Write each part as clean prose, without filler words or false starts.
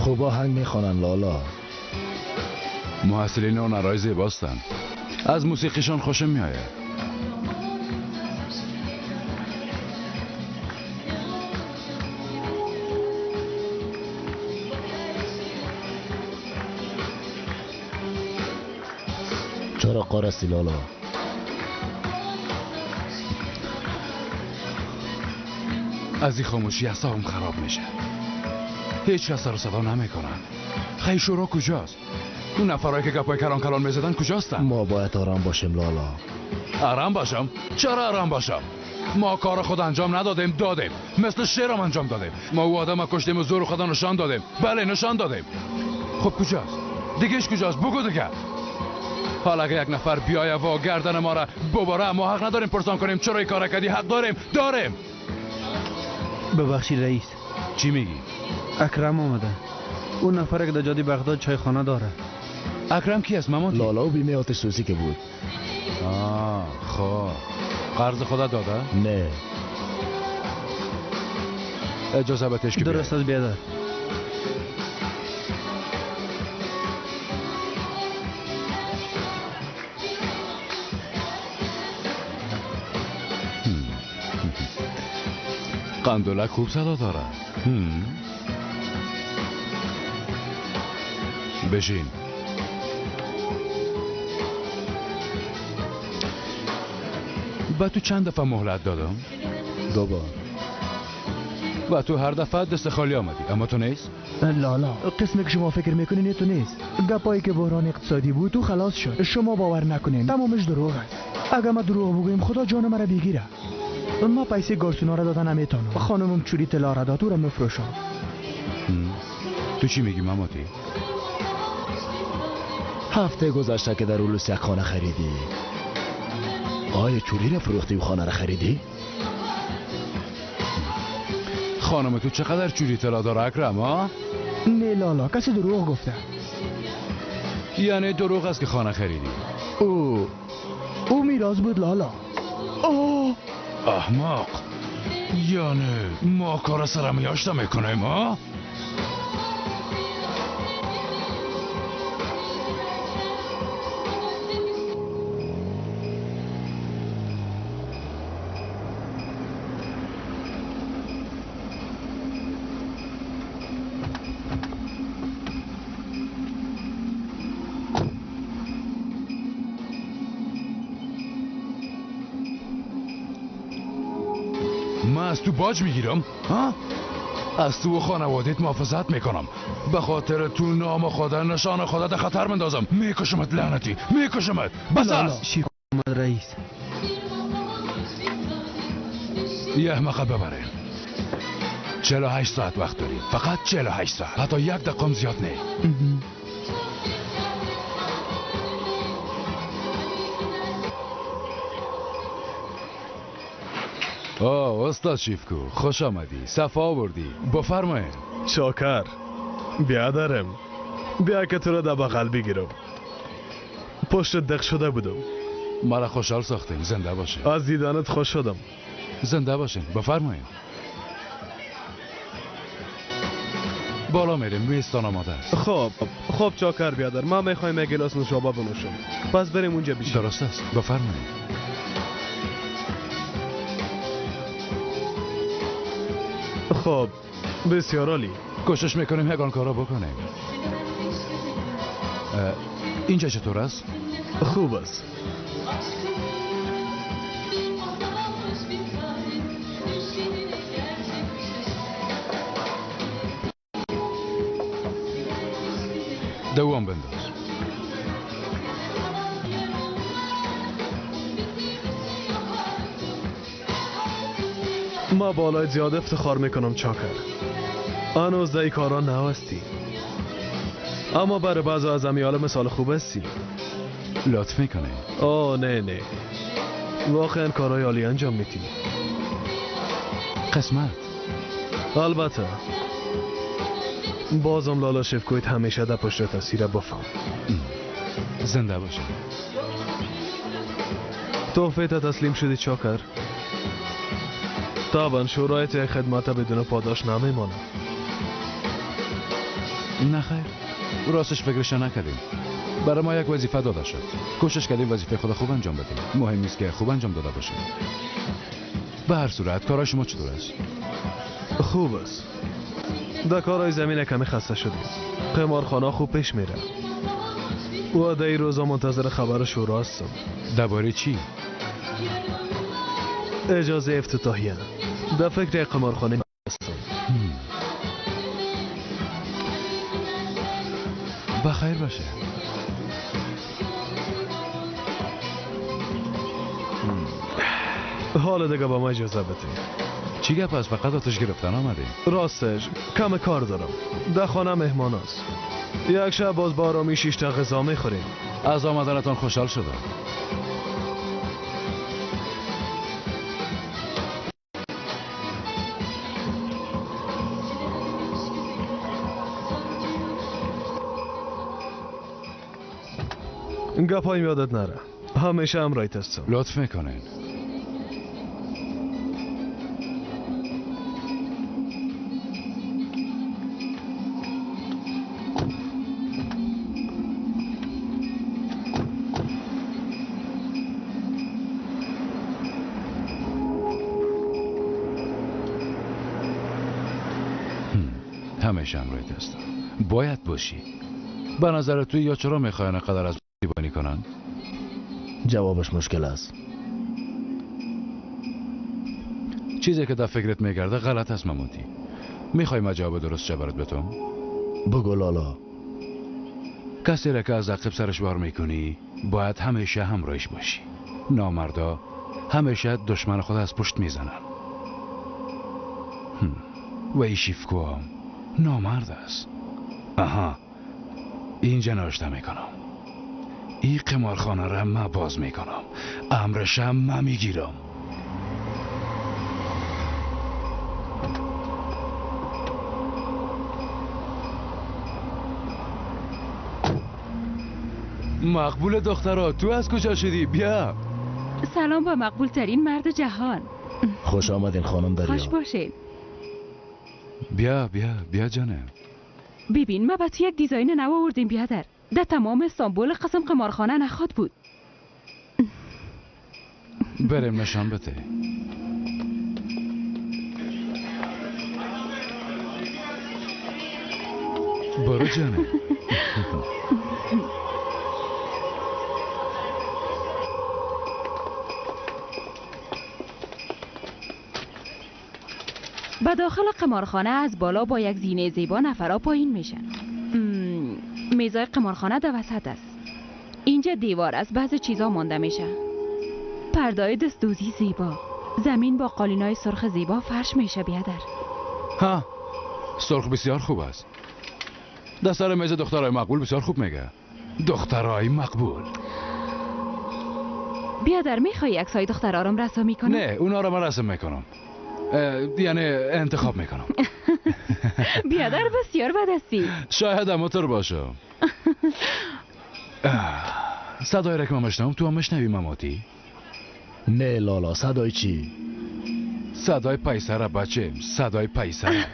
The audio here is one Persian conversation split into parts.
خوب آهنگ میخوانن لالا. محصلین هنرهای زیباستن. از موسیقیشان خوشم میآید. چرا قرصی لالا؟ از این خاموشی اعصابم خراب میشه. هیچ کس سر و صدا نمیکنن. خیلی شورا کجاست؟ اون نفرایی که گپای کلان کلان میزدن کجاستن؟ ما باید آرام باشیم لالا. آرام باشم؟ چرا آرام باشم؟ ما کار خود انجام ندادیم، دادیم. مثل شیرم انجام دادیم. ما او آدم کشتیم و زور خدا نشان دادیم. بله نشان دادیم. خب کجاست؟ دیگهش کجاست؟ بگو دیگه. حالا اگه یک نفر بیایه و گردن ما را ببره، ما حق نداریم پرسان کنیم چرا این کار کردی؟ حق داریم. ببخشید رئیس. چی میگی؟ اکرم اومده. اون نفر که در جاده بغداد چایخانه داره. اکرم کی است مامون؟ لالا و بیمه آتش سوزی که بود. خب قرض خدا داده؟ نه. اجازه بهش که درست از بیادر. قندولک خوب صدا داره. بشین. با تو چند دفعه مهلت دادم؟ 2 بار. و تو هر دفعه دست خالی آمدی، اما تو نیست؟ لالا قسمی که شما فکر میکنین تو نیست. گپایی که بحران اقتصادی بود تو خلاص شد. شما باور نکنین تمامش دروغ است. اگه ما دروغ بگوییم خدا جان مرا بگیره. ما پیسه گارسونا را دادن نمیتونم. خانمم چوری طلا را داد تو را میفروشم. تو چی میگی ماماتی؟ هفته گذشته که در اولوس یک خانه خریدی. آیا چوری را فروختی و خانه را خریدی؟ خانم تو چقدر چوری طلا داره اکرم ها؟ نه لالا کسی دروغ گفته. یعنی دروغ است که خانه خریدی؟ او میراث بود لالا. احمق. یعنی ما کار سرمیاشته میکنیم ها؟ من از تو باج میگیرم؟ ها؟ از تو و خانوادت محافظت میکنم. به خاطر تو نام خدا نشان خدا در خطر مندازم. میکشمت لعنتی، میکشمت. بس است. شیخ اومد رئیس. یه احمقه ببره. 48 ساعت وقت داری. فقط 48 ساعت. حتی 1 دقیقه زیاد نه. استاد شیفکو خوش آمدی. صفا آوردی. بفرمایید. شاکر بیادرم. بیا که تو را در بغل بگیرم. پشت دق شده بودم. مرا خوشحال ساختین. زنده باشین. از دیدنت خوش شدم. زنده باشین. بفرمایید. بالا میریم. ویستان آماده است. خب چاکر بیادر. ما میخوایم یک گلاس نوشابه بنوشم. پس بریم اونجا بیشتر. درست است. بفرمایید. خب بسیار عالی. کوشش میکنیم یگان کارا بکنیم. اینجا چطور است؟ خوب است. دوام بنداز. ما بالای زیاد افتخار میکنم چاکر. هنوز دای کارا نوستی. اما برای بعض از امیال مثال خوب هستی. لطف میکنه. نه واقعا کارای عالی انجام میدی. قسمت. البته بازم لالا شفکویت همیشه در پشت تاثیر بفهم. زنده باشه. تحفه تا تسلیم شدی چاکر. طبعا شورایت خدمت بدون پاداش نمیمانه. نه خیر، راستش فکرش نکردیم. برای ما یک وظیفه داده شد. کوشش کردیم وظیفه خود خوب انجام بدیم. مهم نیست که خوب انجام داده باشیم. به هر صورت کارای شما چطور است؟ خوب است. در کارهای زمین کمی خسته شدیم. قمارخانه خوب پیش میره. و در این روزا منتظر خبر شورا هستم. درباره چی؟ اجازه افتتاحیه. در فکر قمارخانه هستم. بخیر باشه. حالا دیگه با ما اجازه بده. چی گپ است؟ فقط آتش گرفتن آمدیم. راستش کم کار دارم. در خانه مهمان است. یک شب باز با آرامی 6 تا غذا میخوریم. از آمدنتان خوشحال شدم. گپایم یادت نره. همیشه هم رایت هستم. لطف میکنین. همیشه هم رایت هستم. باید باشی. به نظر توی یا چرا میخواین قدر از دیوانی کنن؟ جوابش مشکل است. چیزی که در فکرت میگرده غلط است مموتی. میخوای ما جواب درست چه برات بتون؟ بگو لالا. کسی را که از عقب سرش بار میکنی باید همیشه همراهش باشی. نامردا همیشه دشمن خود از پشت میزنن. و این شیفکو هم نامرد است. آها، اینجا ناشته میکنم. این قمارخانه را من باز میکنم. امرش هم من میگیرم. مقبول دخترها، تو از کجا شدی؟ بیا. سلام با مقبول ترین مرد جهان. خوش آمدین خانم دریا. خوش باشین. بیا جانم. ببین ما با تو یک دیزاین نو آوردیم بیادر. در تمام استانبول قسم قمارخانه نخواد بود. بریم نشان بده. برو جانم. به داخل قمارخانه از بالا با یک زینه زیبا نفرا پایین میشن. میزای قمارخانه در وسط است. اینجا دیوار از بعض چیزا مانده میشه. پردای دستدوزی زیبا. زمین با قالینای سرخ زیبا فرش میشه بیادر. ها، سرخ بسیار خوب است. در سر میز دخترای مقبول بسیار خوب میگه. دخترای مقبول. بیادر میخوای عکسای دخترها رو رسم میکنم؟ نه، اونا رو من رسم میکنم. یعنی انتخاب میکنم. بیادر بسیار بد هستی. شاید اماتور باشم. صدای را که من مشنم تو هم مشنوی مماتی؟ نه لالا، صدای چی؟ صدای پیسره بچه، صدای پیسره.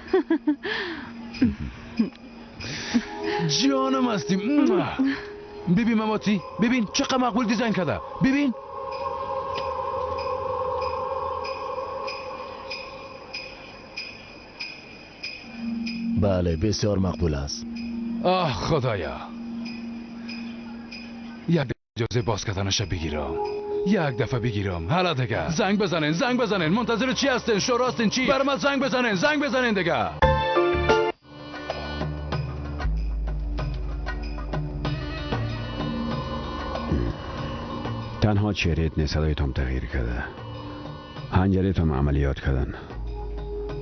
جانم هستیم. ببین مماتی، ببین چقدر مقبول دیزاین کرده. ببین. بله بسیار مقبول است. آه خدایا، یک اجازه باز کردنش بگیرم. یک دفعه بگیرم. حالا دیگه زنگ بزنین. منتظر چی هستین؟ شورا هستین چی؟ برام زنگ بزنین دیگه. تنها چهرهت نیست، صدایتم تغییر کرده. حنجرتم عملیات کردن.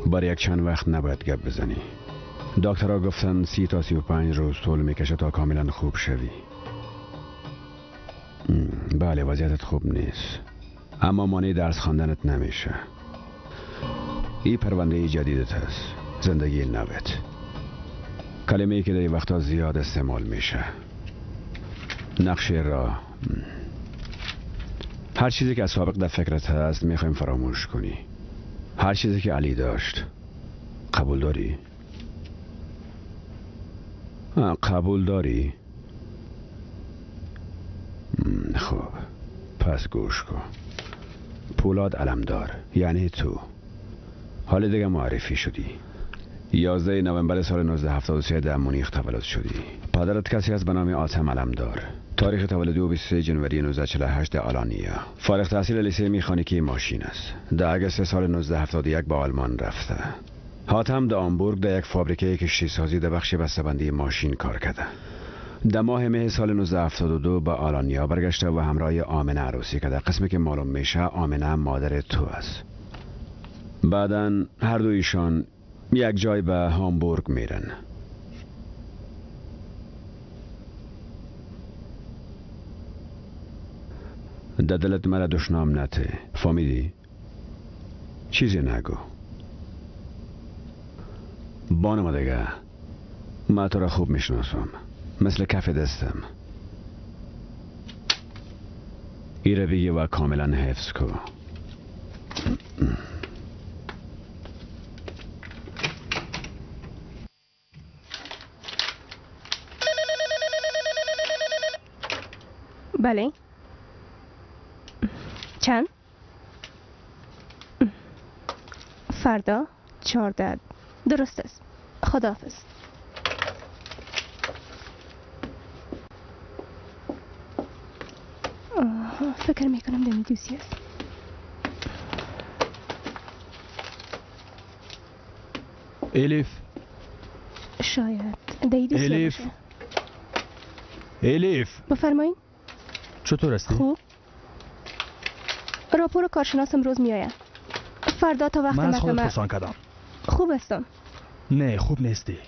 برای یک چند وقت نباید گپ بزنی. دکترها گفتن 30 تا 35 روز طول میکشه تا کاملا خوب شوی. بله وضعیتت خوب نیست، اما مانع درس خواندنت نمیشه. این پرونده جدیدت هست، زندگی نوت. کلمه‌ای که در این وقتا زیاد استعمال میشه. نقشه را هر چیزی که از سابق در فکرت هست میخوایم فراموش کنی. هر چیزی که علی داشت. قبول داری؟ قبول داری؟ خب پس گوش کن. پولاد علمدار، یعنی تو، حال دیگه معرفی شدی. 11 نوامبر سال 1973 در مونیخ تولد شدی. پدرت کسی است به نام آتم علمدار. تاریخ تولد او 23 جنوری 1948 در آلانیا. فارغ التحصیل لیسه مکانیکی ماشین است. در اگست سال 1971 به آلمان رفته. حاتم در آمبورگ در یک فابریکه کشتی سازی در بخش بسته‌بندی ماشین کار کرده. در ماه مه سال 1972 به آلانیا برگشته و همراه آمنه عروسی کرده. قسمی که معلوم میشه آمنه مادر تو است. بعداً هر دو ایشان یک جای به هامبورگ میرن. در دلت مرا دشنام نته، فهمیدی؟ چیزی نگو. بانم دیگه، من تو را خوب میشناسم، مثل کف دستم. ایره بگی و کاملا حفظ کو. بله. چند؟ فردا 14. درست است. خداحافظ. فکر میکنم دمی دوستی است. الیف. شاید دی دوستی الیف. باشه. الیف. بفرمایین. چطور هستی؟ خوب. راپور کارشناسم روز میآید. فردا تا وقت من از خودت محکمه. پرسان کردم. خوب هستم. نه خوب نیستی.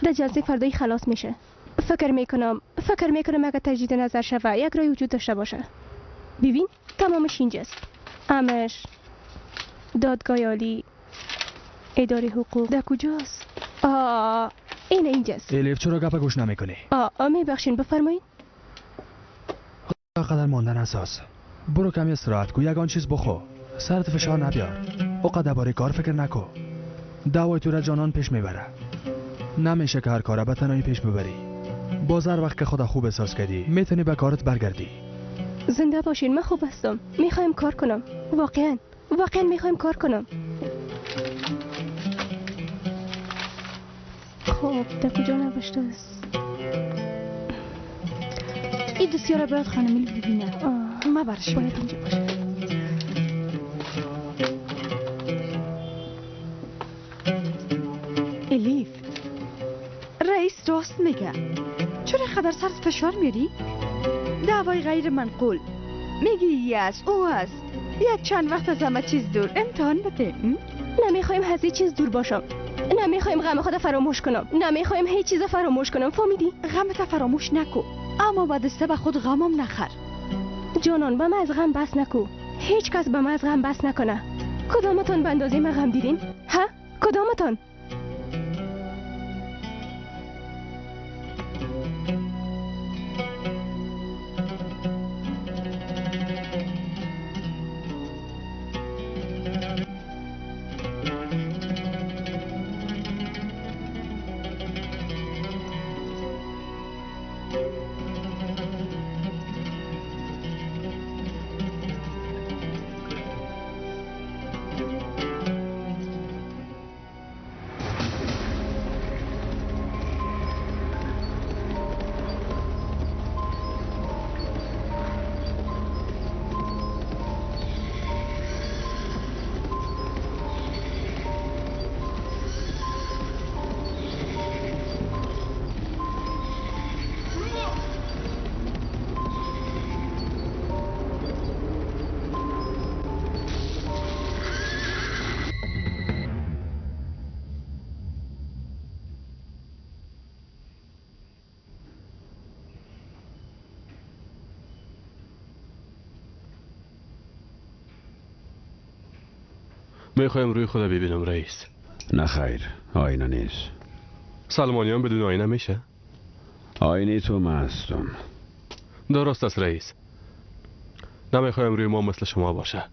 در جلسه فردایی خلاص میشه. فکر میکنم اگه تجدید نظر شوه یک رای وجود داشته باشه. ببین تمامش اینجاست. امش دادگاه عالی، اداره حقوق در کجاست؟ اینجاست. الیف چرا گپ گوش نمیکنی؟ میبخشین بفرمایید. قدر ماندن اساس. برو کمی استراحت کو، یگان چیز بخو. سرت فشار نبیار. اوقات درباره کار فکر نکو. دعوای تو را جانان پیش میبره. نمیشه که هر کار به تنهایی پیش ببری. باز هر وقت که خدا خوب احساس کردی میتونی به کارت برگردی. زنده باشین، من خوب هستم. میخوایم کار کنم. واقعا میخوایم کار کنم. خب در کجا نوشته است؟ این دوسیه را باید خانم الیف ببینه. ما برش باید اینجا باشه. الیف، رئیس راست میگه. چرا خبر سرت فشار میاری؟ دعوای غیر منقول. میگی ای است او است. یک چند وقت از همه چیز دور امتحان بده. نمیخوایم از هیچ چیز دور باشم. نمیخوایم غم خود فراموش کنم. نمیخوایم هیچ چیز فراموش کنم. فهمیدی؟ غمت فراموش نکو، اما با دسته به خود غمم نخر. جانان به من از غم بس نکو. هیچ کس به من از غم بس نکنه. کدامتون به اندازه من غم دیدین؟ ها؟ کدامتون؟ میخوایم روی خدا ببینم رئیس. نه خیر، آینه نیست. سلمانیان بدون آینه میشه؟ آینه تو من هستم. درست است رئیس. نمیخوایم روی ما مثل شما باشه.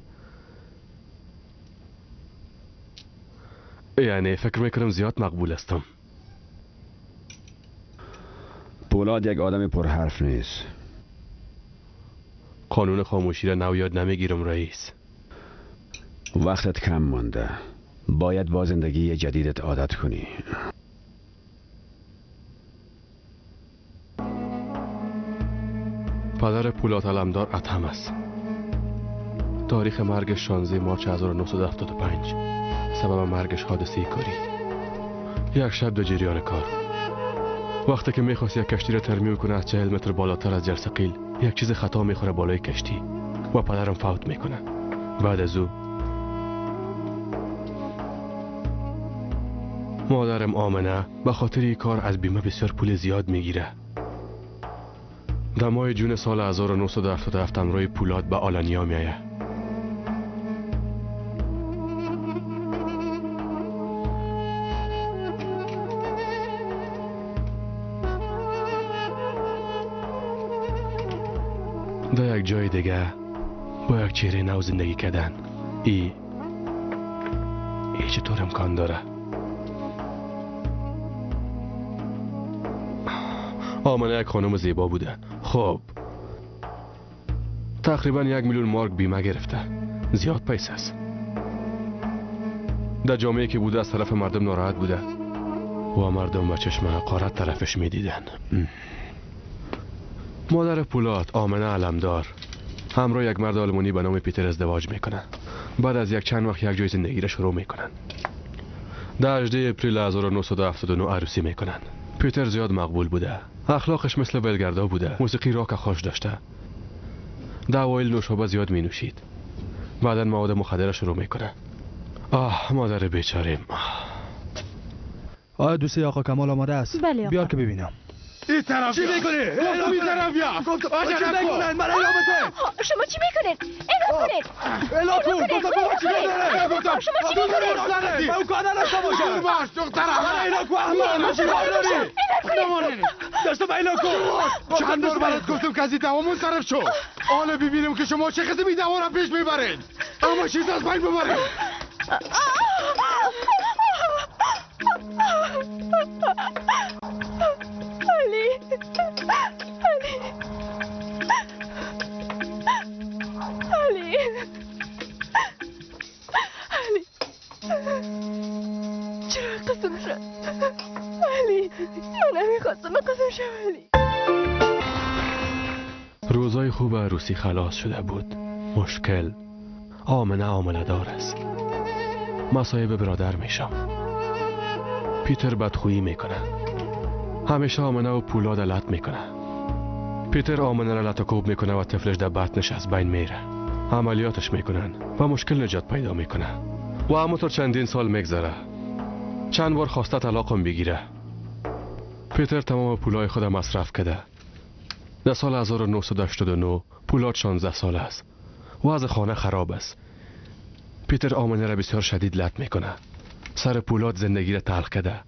یعنی فکر میکنم زیاد مقبول هستم. پولاد یک آدم پرحرف نیست. قانون خاموشی را نو یاد نمیگیرم رئیس. وقتت کم مانده. باید با زندگی جدیدت عادت کنی. پدر پولاد علمدار اتهم است. تاریخ مرگش 16 مارچ 1975. سبب مرگش حادثه کاری. یک شب در جریان کار. وقتی که میخواست یک کشتی را ترمیم کنه از 40 متر بالاتر از جرثقیل یک چیز خطا میخوره بالای کشتی و پدرم فوت میکنه. بعد از او مادرم آمنه به خاطر این کار از بیمه بسیار پول زیاد میگیره. در ماه جون سال 1977 امروی پولاد به آلانیا میایه. در یک جای دیگه با یک چهره نو زندگی کردن. ای چطور امکان داره؟ آمنه یک خانم زیبا بوده. خب تقریبا 1 میلیون مارک بیمه گرفته. زیاد پیسه است. در جامعه که بوده از طرف مردم ناراحت بوده و مردم با چشم حقارت طرفش میدیدن. مادر پولاد آمنه علمدار همراه یک مرد آلمانی به نام پیتر ازدواج میکنه. بعد از یک چند وقت یک جای زندگی را شروع میکنن. در 18 اپریل 1979 عروسی میکنن. پیتر زیاد مقبول بوده. اخلاقش مثل ولگردا بوده. موسیقی راک خوش داشته. در اوایل نوشابه زیاد می نوشید. بعدا مواد مخدر شروع میکنه. مادر بیچاریم. آیا دوستی آقا کمال آماده است؟ بله آقا. بیار که ببینم. این طرف چی میکنی؟ این طرف یا چی میکنن؟ من ایلامته. شما چی میکنید؟ اینا کنید. ایلا کن. گفتم بابا چی میکنه؟ شما چی میکنید؟ من کار نداشته باشم. باش دخترم. من ایلا کن احمد. چی نمانید. داشتم ایلا کن. چند بار برات گفتم که از این دوام منصرف شو. حالا ببینیم که شما چه قسمی دوام را پیش میبرید. اما چیز از بین ببرید. علی چرا قسم شد؟ علی من نمیخواستم قسم شد. علی روزای خوب عروسی خلاص شده بود. مشکل آمنه عامله دار است. مصایب برادر میشم. پیتر بدخویی میکنه. همیشه آمنه و پولاد لط میکنه. پیتر آمنه را لطکوب میکنه و طفلش در بطنش از بین میره. عملیاتش میکنن و مشکل نجات پیدا میکنه. و همونطور چندین سال میگذره. چند بار خواسته طلاقم بگیره. پیتر تمام پولای خود مصرف کرده. در سال 1989 پولاد 16 سال است. وضع خانه خراب است. پیتر آمنه را بسیار شدید لط میکنه. سر پولاد زندگی را تلخ کرده.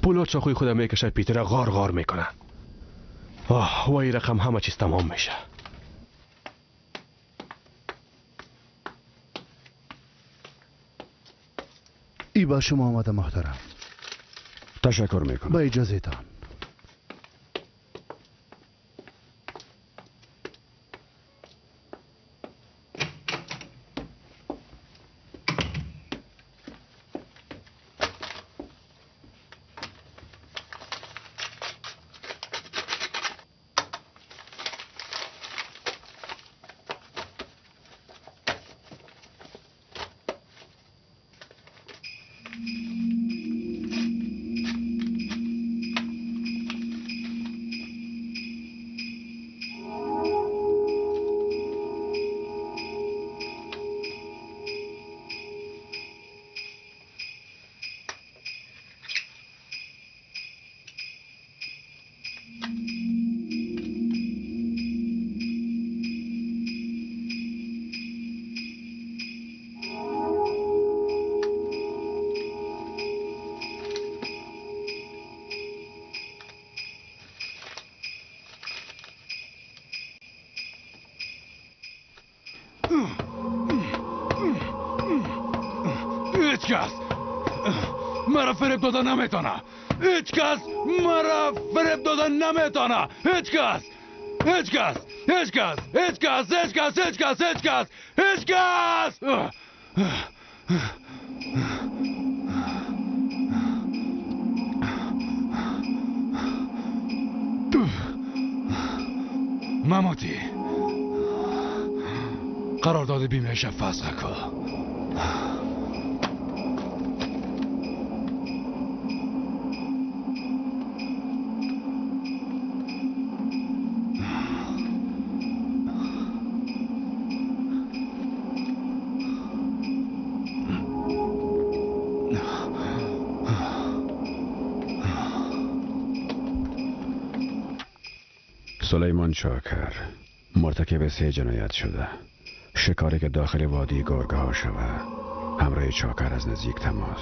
پولاد چاقوی خود میکشه، پیتر را غار غار میکنه. و این رقم همه چیز تمام میشه. ای با شما آمده محترم. تشکر میکنم. با اجازه تان. هیچ کس مرا فریب دادن نمیتونه. هیچ کس مرا فریب دادن نمیتونه. هیچ کس. هیچ کس. هیچ کس. هیچ کس. هیچ کس. هیچ کس. هیچ کس. هیچ کس. مماتی قرارداد بیمهش فسخ کن. سلیمان چاکر مرتکب 3 جنایت شده. شکاری که داخل وادی گرگه ها شود. همراه چاکر از نزدیک تماس.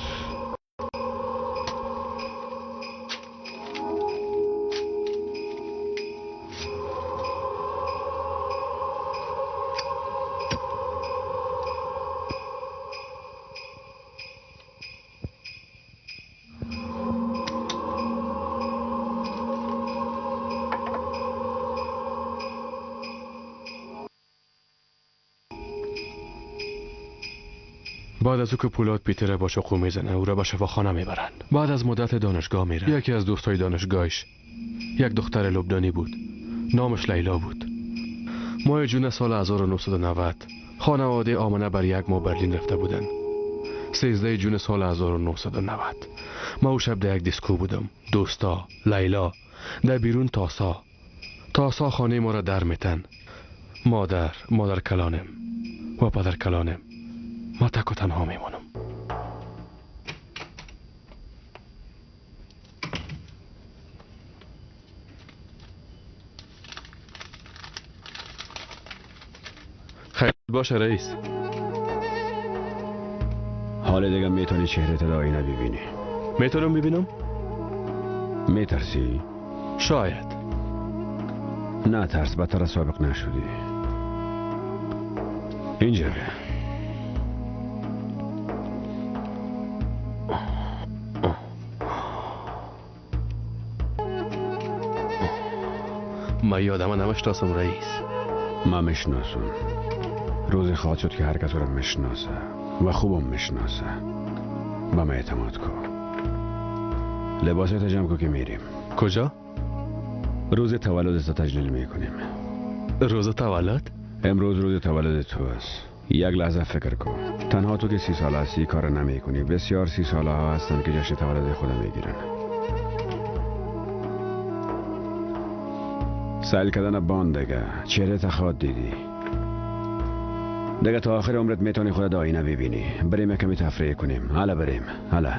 بعد از او که پولاد پیتر با چاقو میزنه او را به شفاخانه میبرن. بعد از مدت دانشگاه میره. یکی از دوستای دانشگاهش یک دختر لبنانی بود. نامش لیلا بود. ماه جون سال 1990 خانواده آمنه بر یک ماه برلین رفته بودن. 13 جون سال 1990 ما او شب در یک دیسکو بودم. دوستا، لیلا، در بیرون تاسا خانه ما را در میتن. مادر کلانم و پدر کلانم. ما تک و تنها میمونم. خیلی باشه رئیس. حال دیگه میتونی چهره تا آینه ببینی. میتونم ببینم؟ میترسی؟ شاید. نه ترس، بدتر از سابق نشدی. اینجا بیا. من یادم نمیشناسم رئیس. من میشناسم. روزی خواهد شد که هر کس رو میشناسه و خوبم میشناسه. با من اعتماد کن. لباسات جمع کن که میریم. کجا؟ روز تولدت تجلیل میکنیم. روز تولد؟ امروز روز تولد تو است. یک لحظه فکر کن. تنها تو که 30 ساله هستی کار نمیکنی. بسیار 30 ساله ها هستن که جشن تولد خود میگیرن. سیل کردن باند دیگه. چهره تخواد دیدی دیگه. تا آخر عمرت میتونی خودت آینه ببینی. بریم کمی تفریح کنیم. حالا بریم. حالا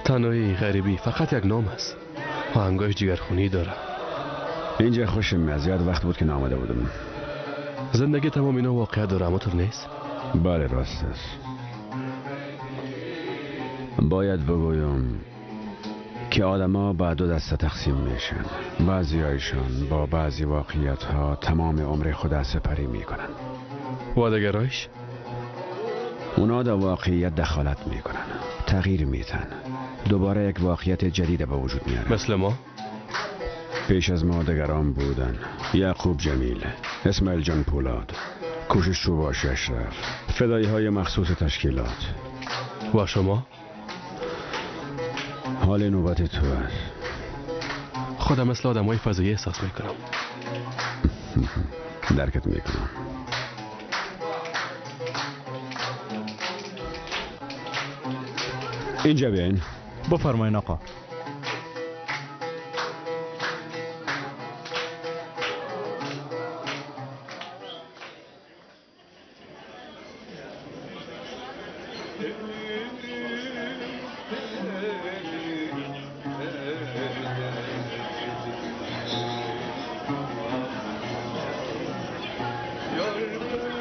تنهایی غریبی فقط یک نام است. آهنگاش جگرخونی داره. اینجا خوشم میاد. زیاد وقت بود که نامده بودم. زندگی تمام اینا واقعیت داره اما تو نیست. بله راست است. باید بگویم که آدم ها به 2 دسته تقسیم میشن. بعضی هایشان با بعضی واقعیت ها تمام عمر خود سپری میکنن. وادگرایش؟ اونا در واقعیت دخالت میکنن. تغییر میتن. دوباره یک واقعیت جدید به وجود میارن. مثل ما؟ پیش از ما دگران بودن. یعقوب جمیل، اسماعیل جان پولاد، کوشش چوباش اشرف، فدایی های مخصوص تشکیلات. و شما؟ حال نوبت تو است. خودم مثل آدم های فضایی احساس میکنم. درکت میکنم. اینجا بیاین. بفرمایین آقا.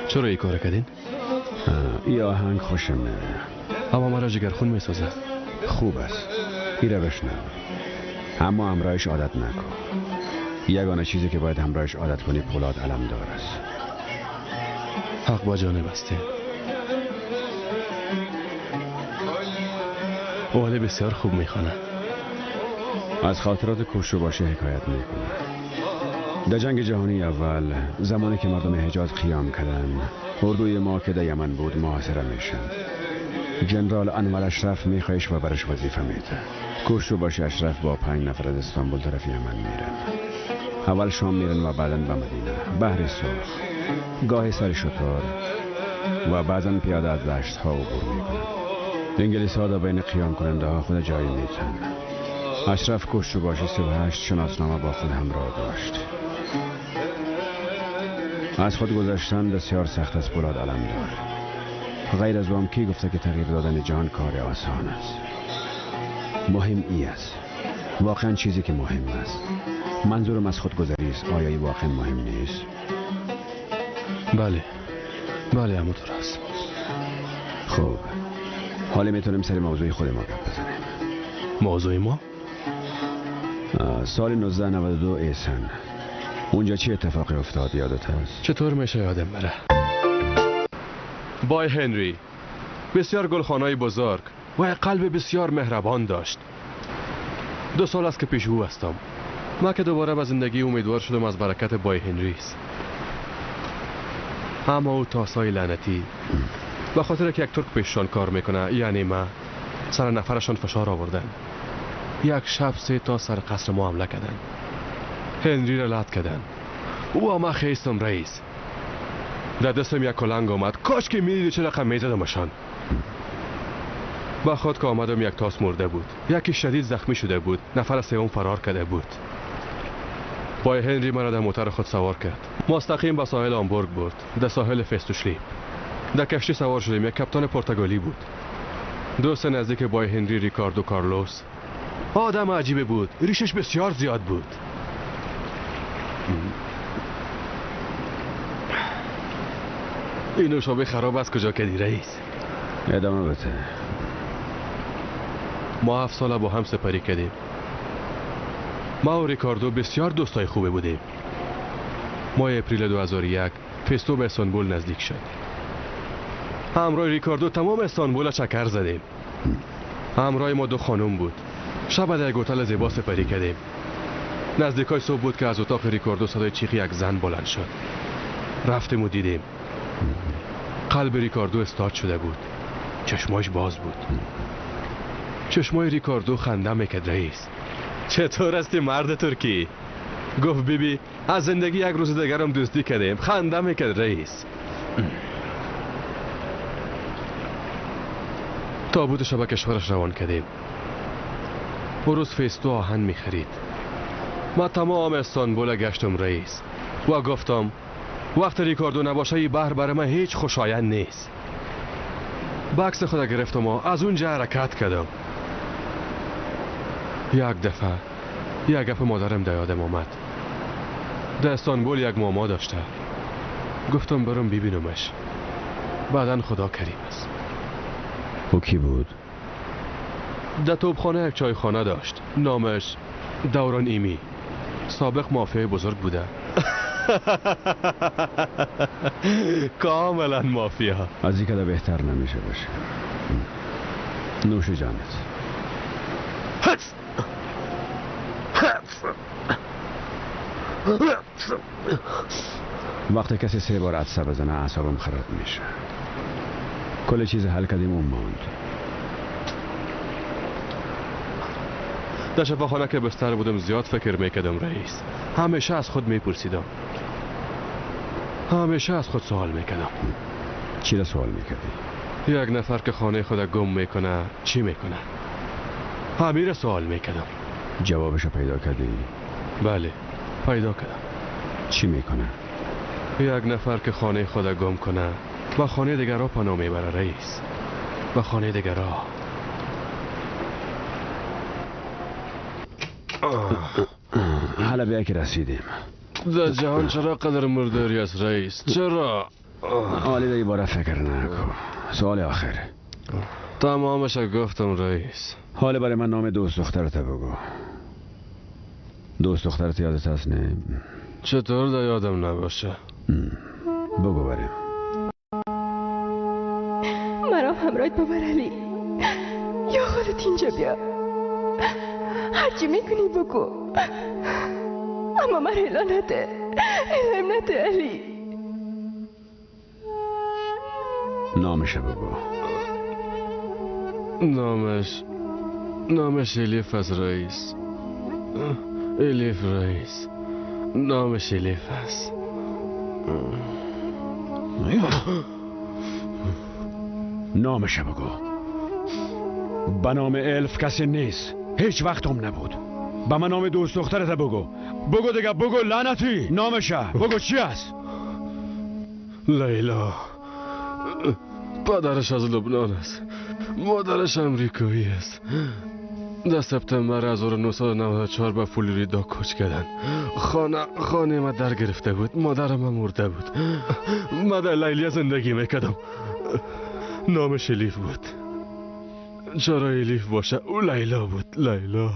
چرا این کار کردین؟ این آهنگ خوشم میاد. اما مرا جگرخون میسوزه. خوب است. این روش نه. اما همراهش عادت نکن. یگانه چیزی که باید همراهش عادت کنی پولاد علمدار است. حق با جانب است. اوله بسیار خوب میخوانه. از خاطرات کشوباشی حکایت میکنه. در جنگ جهانی اول زمانی که مردم حجاز قیام کردن، اردوی ما که در یمن بود محاصره میشن. جنرال انور اشرف میخواهش و برش وظیفه میده. کشوباشی اشرف با 5 نفر از استانبول طرف یمن میرن. اول شام میرن و بعداً به مدینه، بحر سرخ، گاهی سر شتار و بعضاً پیاده از دشت ها عبور میکنن. انگلیس ها در بین قیام کننده ها خود جایی میتن. اشرف کشوباشی 38 شناسنامه با خود همراه داشت. از خود گذشتن بسیار سخت است پولاد علمدار. غیر از وام کی گفته که تغییر دادن جهان کار آسان است. مهم ای است. واقعا چیزی که مهم است. منظورم از خودگذری است. آیا ای واقعا مهم نیست؟ بله همونطور است. خوب، حالا میتونیم سر موضوع خود ما گپ بزنیم. موضوع ما؟ سال 1992 ایسن. اونجا چی اتفاقی افتاد یادت هست؟ چطور میشه یادم بره؟ بای هنری بسیار گلخانه‌ای بزرگ و قلب بسیار مهربان داشت. 2 سال است که پیش او هستم. من که دوباره به زندگی امیدوار شدم از برکت بای هنری است. اما او تاسای لعنتی به خاطر که یک ترک پیششان کار میکنه، یعنی من، سر نفرشان فشار آوردن. یک شب 3 تا سر قصر ما حمله کردن. هنری را لط کردن. او ما خیستم رئیس. در دستم یک کلنگ آمد. کاش که میدیدی چه رقم میزدمشان. با خود که آمدم یک تاس مرده بود. یکی شدید زخمی شده بود. نفر سوم فرار کرده بود. بای هنری مرا در موتر خود سوار کرد. مستقیم به ساحل هامبورگ برد. در ساحل فستوشلی. در کشتی سوار شدیم. یک کپتان پرتغالی بود. دوست نزدیک بای هنری ریکاردو کارلوس. آدم عجیبه بود. ریشش بسیار زیاد بود. این نوشابه خراب است. کجا کردی رئیس؟ ادامه بده. ما 7 ساله با هم سپری کردیم. ما و ریکاردو بسیار دوستای خوبه بودیم. ماه اپریل 2001 فستو به استانبول نزدیک شد. همراه ریکاردو تمام استانبول چکر زدیم. همراه ما 2 خانم بود. شب در یک هتل زیبا سپری کردیم. نزدیکای صبح بود که از اتاق ریکاردو صدای چیخ یک زن بلند شد. رفتیم و دیدیم. قلب ریکاردو استارت شده بود. چشمایش باز بود. چشمای ریکاردو خنده میکرد رئیس. چطور هستی مرد ترکی؟ گفت بیبی از زندگی یک روز دیگرم دوستی کردیم. خنده میکرد رئیس. تابوت شب کشورش روان کردیم. او روز فستو آهن میخرید. ما تمام استانبول گشتم رئیس و گفتم وقت ریکاردو نباشه ای بحر برای من هیچ خوشایند نیست. بکس خود گرفتم و از اونجا حرکت کردم. یک دفعه یک گپ مادرم در یادم آمد. در استانبول یک ماما داشته. گفتم برم ببینمش. بعدن خدا کریم است. او کی بود؟ در توپخانه یک چایخانه داشت. نامش دوران ایمی. سابق مافیای بزرگ بوده. کاملا مافیا. از این کده بهتر نمیشه باشه. نوش جانت. وقتی کسی 3 بار عطسه بزنه اعصابم خراب میشه. کل چیز حل کردیم اون ماند. در شفاخانه که بستر بودم زیاد فکر میکردم رئیس. همیشه از خود میپرسیدم. همیشه از خود سوال میکردم. چی را سوال میکردی؟ یک نفر که خانه خود گم میکنه چی میکنه؟ همین را سوال میکردم. جوابشو پیدا کردی؟ بله پیدا کردم. چی میکنه؟ یک نفر که خانه خود گم کنه و خانه دیگر را پناه میبره رئیس. و خانه دگرها. حالا بیا که رسیدیم. در جهان چرا قدر مرداری است رئیس؟ چرا؟ حالی دیگه باره فکر نکن. سوال آخر. تمامش گفتم رئیس. حالا برای من نام دوست دخترت بگو. دوست دخترت یادت هست نه؟ چطور دا یادم نباشه؟ بگو بریم. مرا همراهت ببر علی، یا خودت اینجا بیا، هرچی میکنی بگو، اما من اعلان نده، اعلان نده علی. نامش بگو. نامش الیف است رئیس. الیف رئیس، نامش الیف است. نامش بگو. به نام الف کسی نیست، هیچ وقت هم نبود. به من نام دوست دخترت بگو. بگو دیگه، بگو لعنتی. نامشه بگو چی است؟ لیلا. پدرش از لبنان است، مادرش امریکایی است. در سپتامبر 1994 به فلوریدا کوچ کردن. خانه ما در گرفته بود، مادرم مرده بود. ما در لیلا زندگی میکردم. نامش الیف بود. چرا الیف باشه؟ او لیلا بود. لیلا.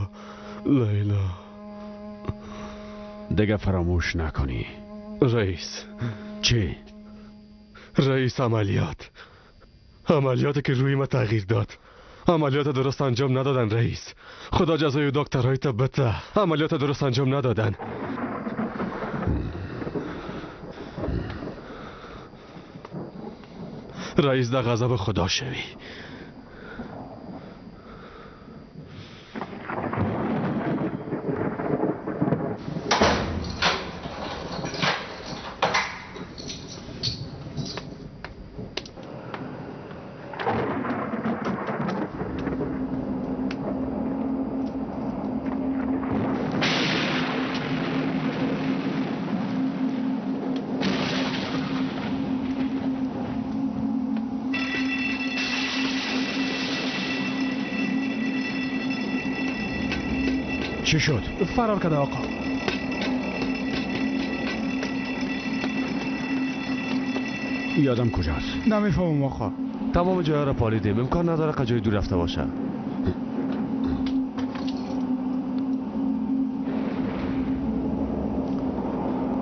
دیگه فراموش نکنی رئیس. چی؟ رئیس، عملیاتی که روی ما تغییر داد. عملیات درست انجام ندادن رئیس. خدا جزای دکترهای بده. عملیات درست انجام ندادن. رئیس، در غضب خدا شوی. چی شد؟ فرار کرده آقا. یادم کجاست؟ نمیفهمم آقا. تمام جاها را پالیدیم، امکان نداره که جای دور رفته باشه.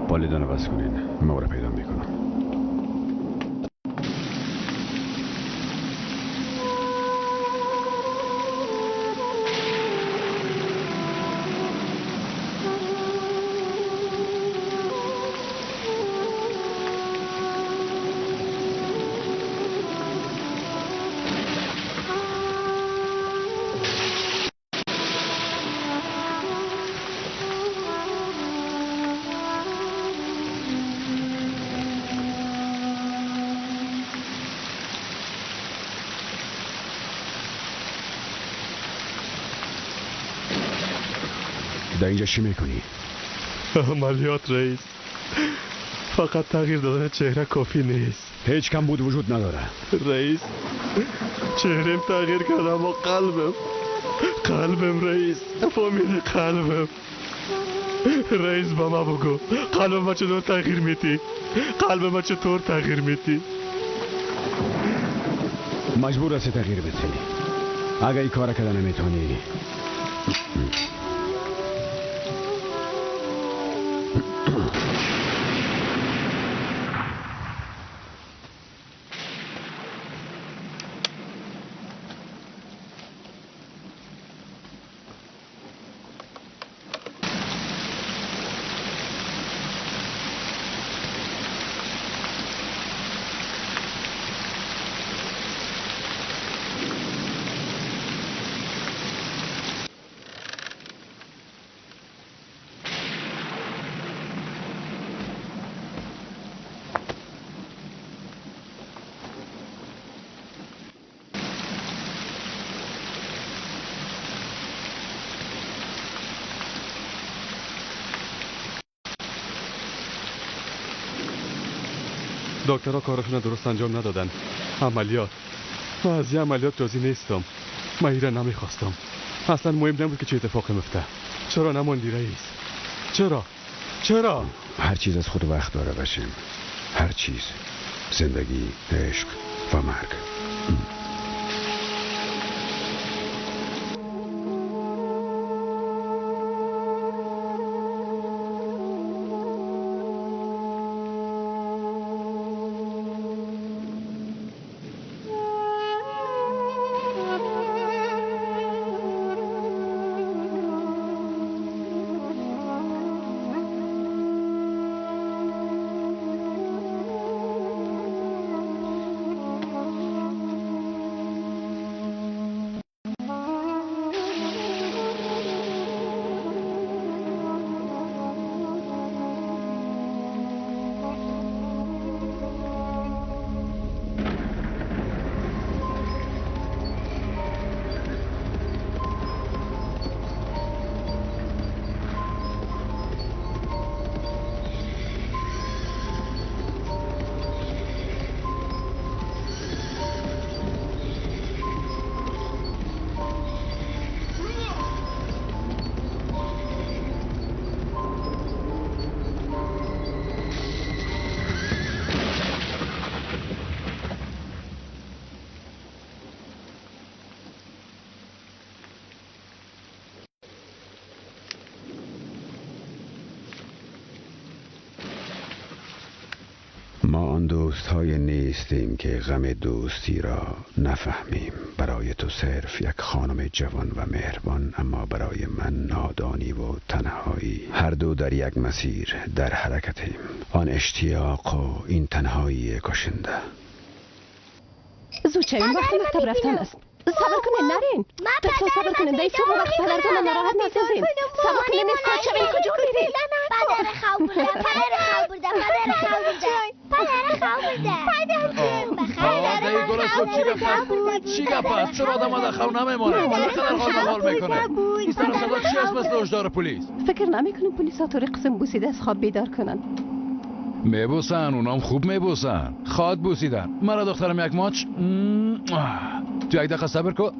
پالیدن بس کنین، ما را پیدا میکنم. در اینجا چی میکنی؟ عملیات رئیس. فقط تغییر دادن چهره کافی نیست. هیچ کم بود وجود نداره رئیس. چهرم تغییر کرده اما قلبم رئیس. فامیلی قلبم. رئیس با ما بگو، قلب ما چطور تغییر میتی؟ قلب ما چطور تغییر میتی؟ مجبور هستی تغییر بدی. اگه این کار کردن نمیتونی دکترها کارشون درست انجام ندادن. عملیات من از این عملیات راضی نیستم. من ایره نمیخواستم. اصلا مهم نبود که چه اتفاقی میفته. چرا نموندی رئیس؟ چرا؟ هر چیز از خود وقت داره بشیم. هر چیز. زندگی، عشق و مرگ. ما آن دوست های نیستیم که غم دوستی را نفهمیم. برای تو صرف یک خانم جوان و مهربان، اما برای من نادانی و تنهایی. هر دو در یک مسیر در حرکتیم. آن اشتیاق و این تنهایی کشنده. زود شویم، وقت مکتب رفتن است. صبر کنین، نرین. لطفا صبر کنین. در صبح وقت پدرتان ناراحت نسازین. صبر کنین، استاد شوین. کجا میرین؟ پدر خواب بوده. چی گپ است؟ چرا آدم در خواب نمیمونه؟ چقدر حال میکنه؟ این سر صدا چی است مثل هشدار پلیس؟ فکر نمیکنیم پلیس ها طوری قسم بوسیده از خواب بیدار کنن. میبوسن، اونام خوب میبوسن. خواد بوسیدن. مرا دخترم یک ماچ. تو یک دقیقه صبر کن.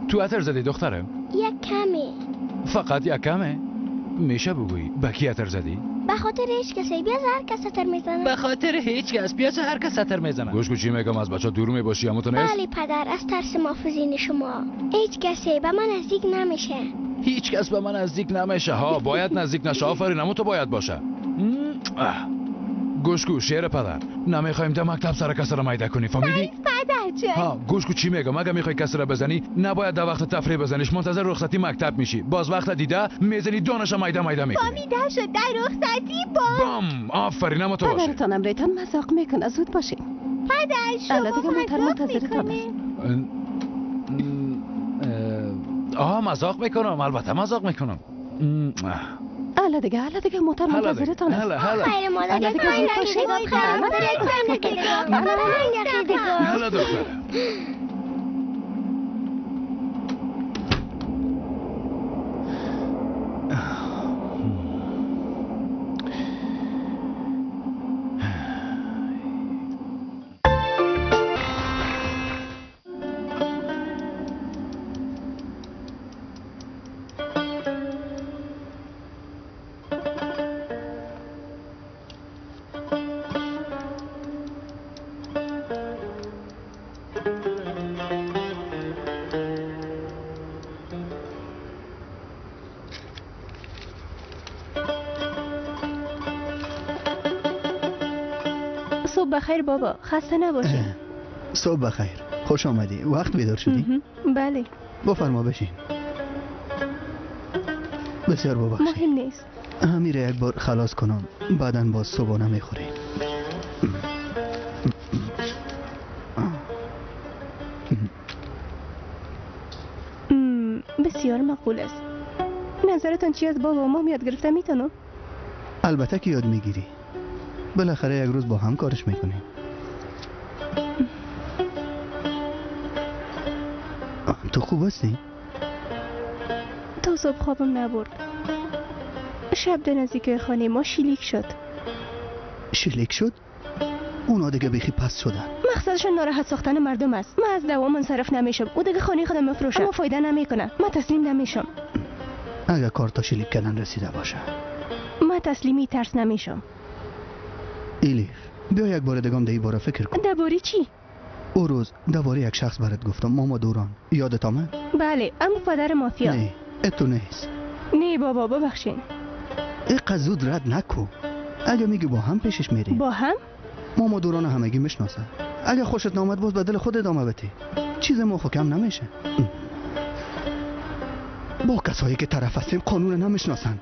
تو عطر زدی دخترم؟ یک کمی. فقط یک کمه؟ میشه بگویی به کی عطر زدی؟ به خاطر هیچ کسی. بیا هر کس عطر میزنه. به خاطر هیچ کس. بیا هر کس عطر میزنه. گوش چی میگم؟ از بچه دور میباشی اما تو نیست؟ بله پدر، از ترس محافظین شما هیچ کسی به من نزدیک نمیشه. هیچ کس به من نزدیک نمیشه. ها باید نزدیک نشه. آفرین، اما تو باید باشه. گوشکو شیر پدر، نمیخوایم در مکتب سر کس را میده کنی، فهمیدی؟ پدر جان. ها گوشکو چی میگم؟ اگه میخوای کس را بزنی نباید در وقت تفریح بزنیش. منتظر رخصتی مکتب میشی. باز وقت دیده میزنی دانش میده میکنی. فهمیده شد. در رخصتی بام. آفرین، اما تو باشه. پدرتان امریتان مذاق میکنه. زود باشین. پدر شما مذاق میکنم. البته مذاق میکنم. حالا دیگه موتر منتظرتان است. خیر مادر، حالا دیگه زود باشین. حالا دخترم. صبح بخیر بابا، خسته نباشی. صبح بخیر، خوش آمدی. وقت بیدار شدی؟ بله. بفرما بشین. بسیار بابخشی. مهم نیست. همین را یک بار خلاص کنم، بعداً باز صبحانه میخوریم. بسیار معقول است. نظرتان چی از بابا و مام یاد گرفته میتونم؟ البته که یاد میگیری. بالاخره یک روز با هم کارش میکنیم. تو خوب هستی؟ تا صبح خوابم نبرد. شب در نزدیک خانه ما شلیک شد. شلیک شد؟ او اونا دیگه بیخی پس شدن. مقصدشون ناراحت ساختن مردم است. من از دوام منصرف نمیشم. او دیگه خانه خودم مفروشه، اما فایده نمیکنه. من تسلیم نمیشم. اگه کار تا شلیک کردن رسیده باشه، من تسلیمی ترس نمیشم. الیف بیا یک بار دیگه در این باره فکر کن. درباره چی؟ او روز درباره یک شخص برات گفتم، ماما دوران. یادت آمد؟ بله، اما پدر مافیا. نه اتو نیست. نه بابا ببخشین. اینقدر زود رد نکو. اگه میگی با هم پیشش میریم. با هم؟ ماما دوران همگی میشناسه. اگه خوشت نامد باز به دل خود ادامه بده. چیز ما خو کم نمیشه. با کسایی که طرف هستیم قانون نمیشناسن.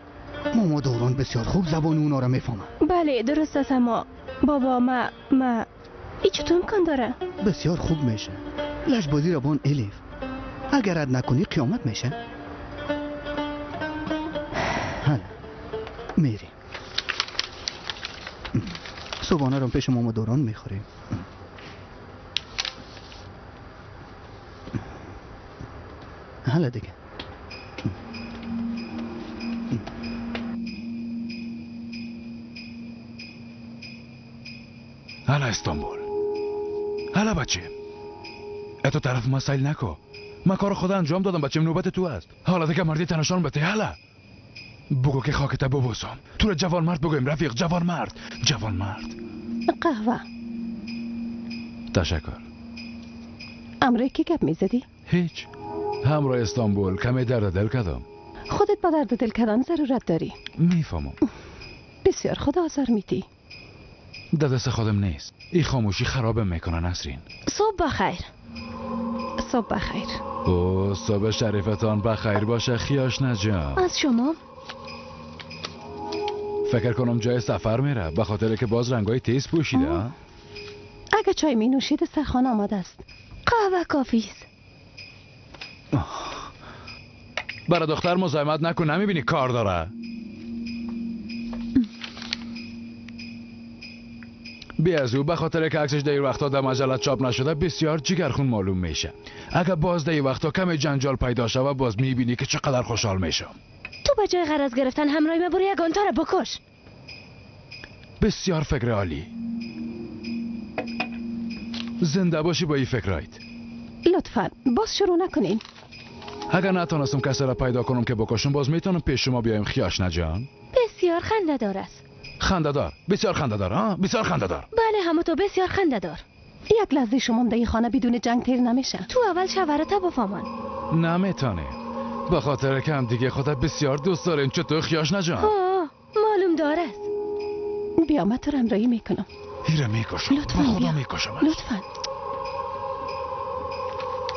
ماما دوران بسیار خوب زبان اونا رو میفهمه. بله درست است، اما بابا ما ای چطور امکان داره؟ بسیار خوب میشه. لجبازی رو بان الیف. اگر رد نکنی قیامت میشه. حالا میریم. صبحانه رو پیش ماما دوران میخوریم. حالا دیگه. حالا استانبول. حالا بچه اتو طرف ما سیل نکو. من کار خدا انجام دادم بچه، نوبت تو است. حالا دیگه مردی تنشان بده. حالا بگو که خاکت ببوسم. تو رو جوان مرد بگویم رفیق. جوان مرد. قهوه. تشکر. امره که گپ میزدی؟ هیچ. همراه استانبول کمی درد دل کردم. خودت با درد دل کردن ضرورت داری. میفهمم. بسیار خدا آزار میدی. در دست خودم نیست. این خاموشی خرابم میکنه نسرین. صبح بخیر. صبح بخیر. او صبح شریفتان بخیر باشه خیاشنه جان. از شما؟ فکر کنم جای سفر میره به خاطر که باز رنگای تیز پوشیده. اگه چای می نوشید سرخانه آماده است. قهوه کافی است. برای دختر مزاحمت نکن، نمیبینی کار داره. بی از او به خاطر که عکسش در این وقتا در مجلت چاپ نشده بسیار جگرخون معلوم میشه. اگه باز در این وقتا کمی جنجال پیدا شود باز میبینی که چقدر خوشحال میشم. تو به جای غرض گرفتن همراهی من برو یگان تا رو بکش. بسیار فکر عالی. زنده باشی با این فکرایت. لطفاً باز شروع نکنین. اگر نتونستم کسی را پیدا کنم که بکشم باز میتونم پیش شما بیایم خیاشنه جان. بسیار خنده‌دار است. خنده‌دار. بسیار خنده‌دار. ها بسیار خنده‌دار. بله همه تو بسیار خنده‌دار. یک لحظه شما در این خانه بدون جنگ تیر نمیشه. تو اول شورتا بفهمن. نمیتونه. به خاطر که هم دیگه خودت بسیار دوست دارین. چطور خیاشنه جان؟ معلوم داره است. بیا من تو رو همراهی میکنم. ایره میکشم. لطفاً به خدا بیا. میکشمش. لطفاً.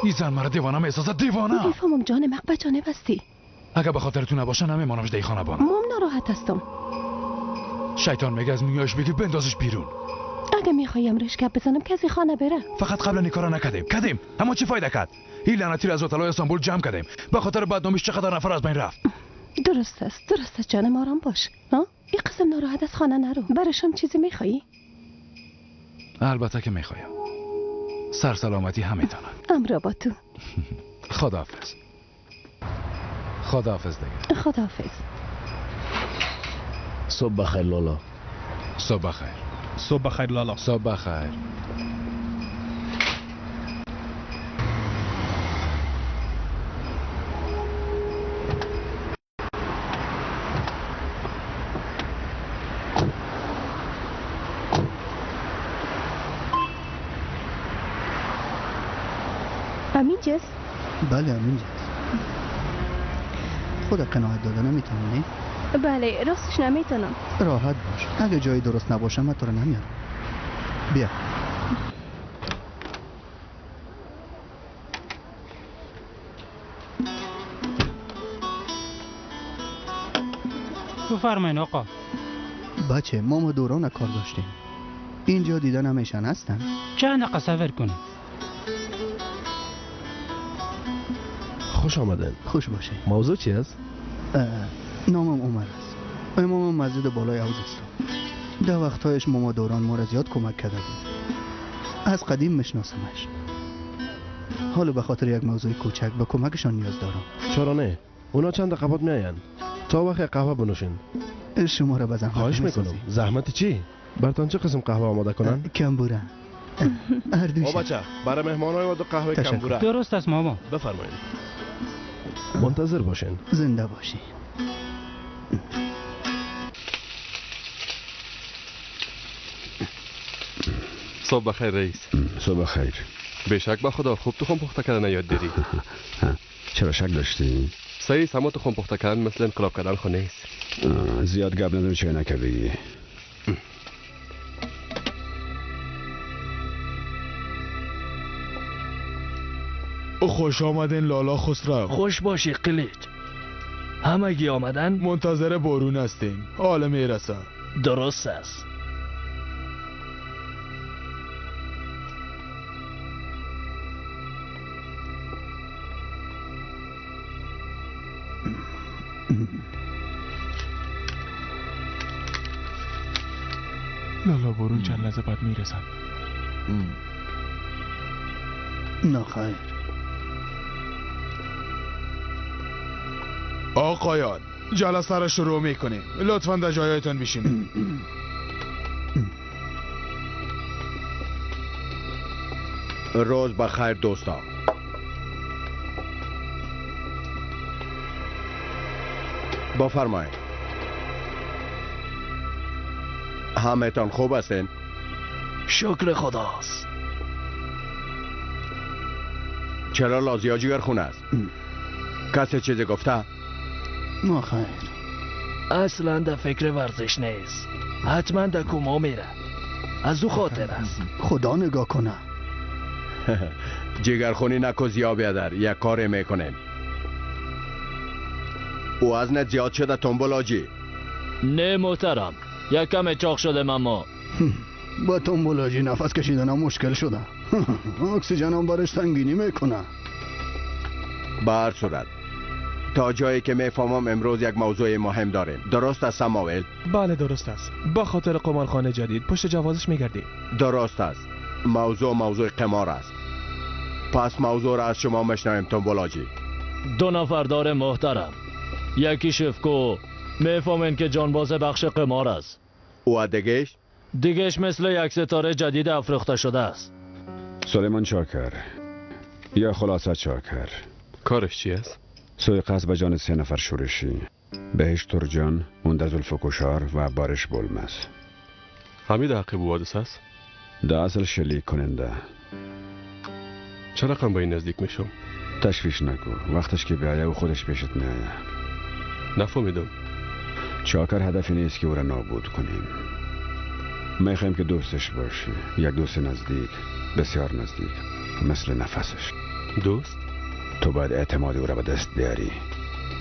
این زن مرا دیوانم احساس دیوانه. میفهمم جان مقبه جانب هستی. اگه به خاطر تو نباشه نمیمانمش دی خانه بانم. مام ناراحت هستم. شیطان میگه از میاش بگی بندازش بیرون. اگه میخوایم رش گپ بزنم کسی خانه بره. فقط قبلا این کارا نکردیم. اما چی فایده کرد؟ این لعنتی را از هتل‌های استانبول جمع کردیم. به خاطر بدنامیش چقدر نفر از بین رفت. درست است جانم آرام باش. ها این قسم ناراحت از خانه نرو. برشم چیزی میخوایی؟ البته که میخوایم. سر سلامتی همینطوره. امر با تو. خداحافظ. خداحافظ دیگه. خداحافظ. صبح بخیر لالا. صبح بخیر. صبح بخیر لالا. صبح بخیر. همینجاست؟ بله همینجاست. خود قناعت داده نمیتونی؟ بله راستش نمیتونم. راحت باش. اگه جایی درست نباشه من تو رو نمیارم. بیا. بفرمایین آقا. بچه ما دوران کار داشتیم. اینجا دیده نمیشن هستن. چند دقیقه صبر کنید. خوش آمدن. خوش باشه. موضوع چی است؟ نامم عمر است. امام مسجد بالای حوزستان. در وقتایش ماما دوران ما را زیاد کمک کرده بود. از قدیم میشناسمش. حالا به خاطر یک موضوع کوچک به کمکشان نیاز دارم. چرا نه؟ اونا چند دقیقه بعد میاین. تا وقت قهوه بنوشین. شما را به زحمت خواهش نمی‌سازی. میکنم. زحمت چی؟ براتون چه قسم قهوه آماده کنن؟ کمبوره هر دوشه. بچه برای مهمانای ما 2 قهوه کمبوره. درست است ماما. بفرمایید. منتظر باشین. زنده باشین. صبح بخیر رئیس. صبح خیر. بیشک به خدا خوب تخم پخته کردن یاد داری. چرا شک داشتی؟ سعی اما تخم پخته کردن مثل انقلاب کردن خو نیست. زیاد گپ ندارم چه نکه بگی. خوش آمدین لالا خسرو. خوش باشی قلیج. همگی آمدن؟ منتظر بارون هستیم. حال میرسه. درست است. لالا بارون چند لحظه بعد میرسن. نه خیر. آقایان جلسه را شروع میکنیم. لطفاً در جایتان بشینید. روز بخیر دوستا. بفرمایید. همتان خوب هستین؟ شکر خداست. چرا لازیا جگر خونه است؟ کسی چیزی گفته؟ نه خیر. اصلا در فکر ورزش نیست. حتما در کوما میره. از او خاطر است. خدا نگاه کنه. جگرخونی نکو زیا بیادر. یک کاری میکنیم. او وزنت زیاد شده تنبول آجی. نه محترم. یک کم چاق شده ماما. با تنبولاجی نفس کشیدن هم مشکل شده. اکسیژن هم برش سنگینی میکنه. به هر صورت تا جایی که میفهمم امروز یک موضوع مهم داریم. درست است سماویل؟ بله درست است. با خاطر قمارخانه جدید پشت جوازش میگردیم. درست است. موضوع قمار است. پس موضوع را از شما مشنویم تنبولاجی. 2 نفردار محترم. یکی شفکو میفهمین که جانباز بخش قمار است. و دیگهش مثل یک ستاره جدید افروخته شده است. سلیمان چاکر یا خلاصه چاکر. کارش چی است؟ سوی قصد به جان 3 نفر شورشی. بهش ترجان، اونده زلفکشار و بارش بولمز. همین حقی بوادس است؟ ده اصل شلیک کننده. چه رقم با این نزدیک میشم؟ تشویش نکو. وقتش که بیایه و خودش پیشت میایه. نفهمیدم. چاکر هدفی نیست که او را نابود کنیم. میخوایم که دوستش باشی. یک دوست نزدیک، بسیار نزدیک، مثل نفسش. دوست؟ تو باید اعتماد او را به دست بیاری.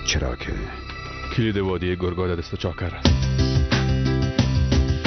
چرا که کلید وادی گرگا در دست چاکر است.